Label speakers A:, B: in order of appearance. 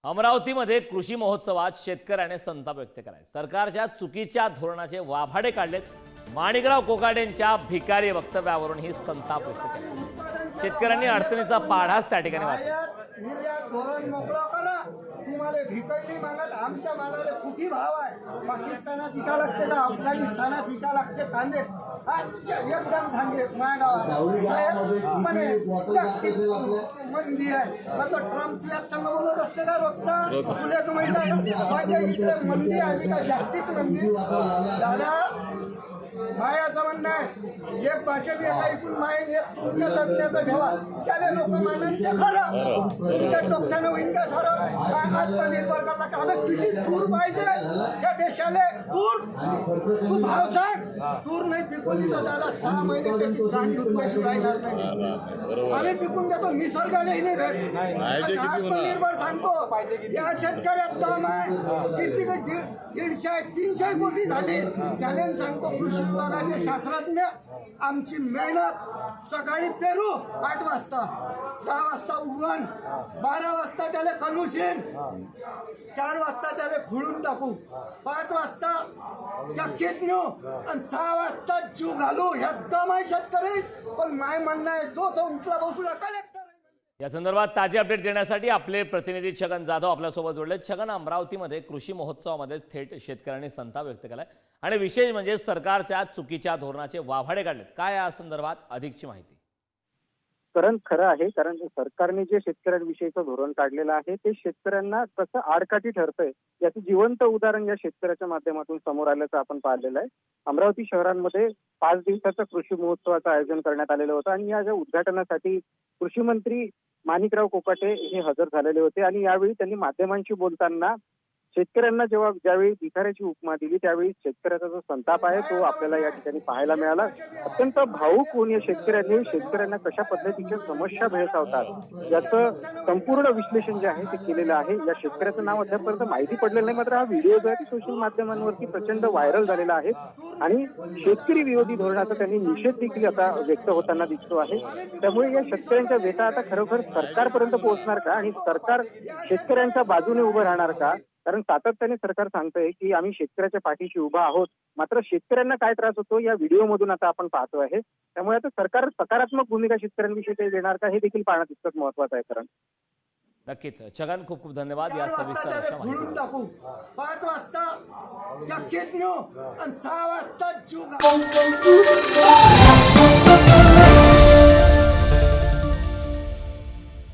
A: अमरावतीमध्ये कृषी महोत्सवात शेतकऱ्याने संताप व्यक्त केलाय। सरकारच्या चुकीच्या धोरणाचे वाभाडे काढलेत। माणिकराव कोकाटेंच्या भिकारी वक्तव्यावरून ही संताप व्यक्त केला। शेतकऱ्यांनी अडचणीचा पाढाच त्या ठिकाणी वाचला।
B: निर्यात धोरण मोकळं करा, तुम्हाला भिकारी नाही मागत, आमच्या मालाला कुठे भाव आहे, पाकिस्तानात इका लागते का अफगाणिस्तानात इका लागते कांदे, एक जण सांगे मायगावात साहेब म्हणे जागतिक मंदी आहे, मग ट्रम्प याच संघ बोलत असते का रोजचा, तुलाच माहित आहे माझ्या इकडे मंदी आली का जागतिक मंदी। दादा माय असं म्हणणं आहे, एक भाषेत एक ऐकून मायन एक तुमच्या तज्ञाचं ठेवा, त्याला लोक मानन ते खरं, तुमच्या डोक्यानं होईन का सारं, आत्मनिर्भर करला का आम्ही किती दूर पाहिजे या देशाला, दूर तू भाव सांग, दूर नाही पिकवली तर दादा 6 महिने त्याची गांड दुखल्याशिवाय राहणार नाही, आम्ही पिकून देतो निसर्गालाही नाही भेट, आत्मनिर्भर सांगतो या शेतकऱ्यात दम आहे, किती 150-300 कोटी झाली, चॅलेंज सांगतो कृषी विभागाचे शास्त्रज्ञ, आमची मेहनत सकाळी पेरू 8 वाजता, 10 वाजता उगवण, 12 वाजता त्याला कनुशीन, 4 वाजता त्याला खुळून टाकू, 5 वाजता चक्कीत नेऊ आणि 6 वाजता जीव घालू, ह्या दम आहे शेतकरी। पण माय म्हणणं आहे जो तो उठला बसला कलेक्टर।
A: या संदर्भात ताजे अपडेट देण्यासाठी आपले प्रतिनिधी छगन जाधव आपल्यासोबत जोडले। छगन, अमरावतीमध्ये कृषी महोत्सवामध्ये थेट शेतकऱ्यांनी संताप व्यक्त केलाय आणि विशेष म्हणजे सरकारच्या चुकीच्या धोरणाचे वाभाडे काढलेत। काय या संदर्भात अधिकची माहिती?
C: कारण खरं आहे, कारण सरकारने जे शेतकऱ्यांविषयीचं धोरण काढलेलं आहे ते शेतकऱ्यांना कसं आडकाठी ठरतंय याचं जिवंत उदाहरण या शेतकऱ्याच्या माध्यमातून समोर आल्याचं आपण पाहिलेलं आहे। अमरावती शहरांमध्ये 5 दिवसाचं कृषी महोत्सवाचं आयोजन करण्यात आलेलं होतं आणि या उद्घाटनासाठी कृषी मंत्री माणिकराव कोकाटे हे हजर झालेले होते आणि यावेळी त्यांनी माध्यमांशी बोलताना शेतकऱ्यांना ज्यावेळी भिकाऱ्याची उपमा दिली त्यावेळी शेतकऱ्याचा जो संताप आहे तो आपल्याला या ठिकाणी पाहायला मिळाला। अत्यंत भावुक होऊन या शेतकऱ्यांनी शेतकऱ्यांना कशा पद्धतीच्या समस्या भेडसावतात याचं संपूर्ण विश्लेषण जे आहे ते केलेलं आहे। या शेतकऱ्याचं नाव अद्यापर्यंत माहिती पडलेलं नाही, मात्र हा व्हिडिओ जो आहे सोशल माध्यमांवरती प्रचंड व्हायरल झालेला आहे आणि शेतकरी विरोधी धोरणाचा त्यांनी निषेध देखील आता व्यक्त होताना दिसतो आहे। त्यामुळे या शेतकऱ्यांच्या व्यथा आता खरोखर सरकारपर्यंत पोहोचणार का आणि सरकार शेतकऱ्यांच्या बाजूने उभं राहणार का? कारण सातत्याने सरकार सांगतंय की आम्ही शेतकऱ्याच्या पाठीशी उभा आहोत, मात्र शेतकऱ्यांना काय त्रास होतो या व्हिडिओमधून आता आपण पाहतो आहे। त्यामुळे आता सरकार सकारात्मक भूमिका शेतकऱ्यांविषयी देणार का हे देखील पाहणं तितकंच महत्वाचं आहे। कारण
A: नक्कीच छगन, खूप खूप धन्यवाद या सविस्तर अशा माहिती।
B: टाकू 5 वाजता चक्कीत नेऊ आणि 6 वाजता जीव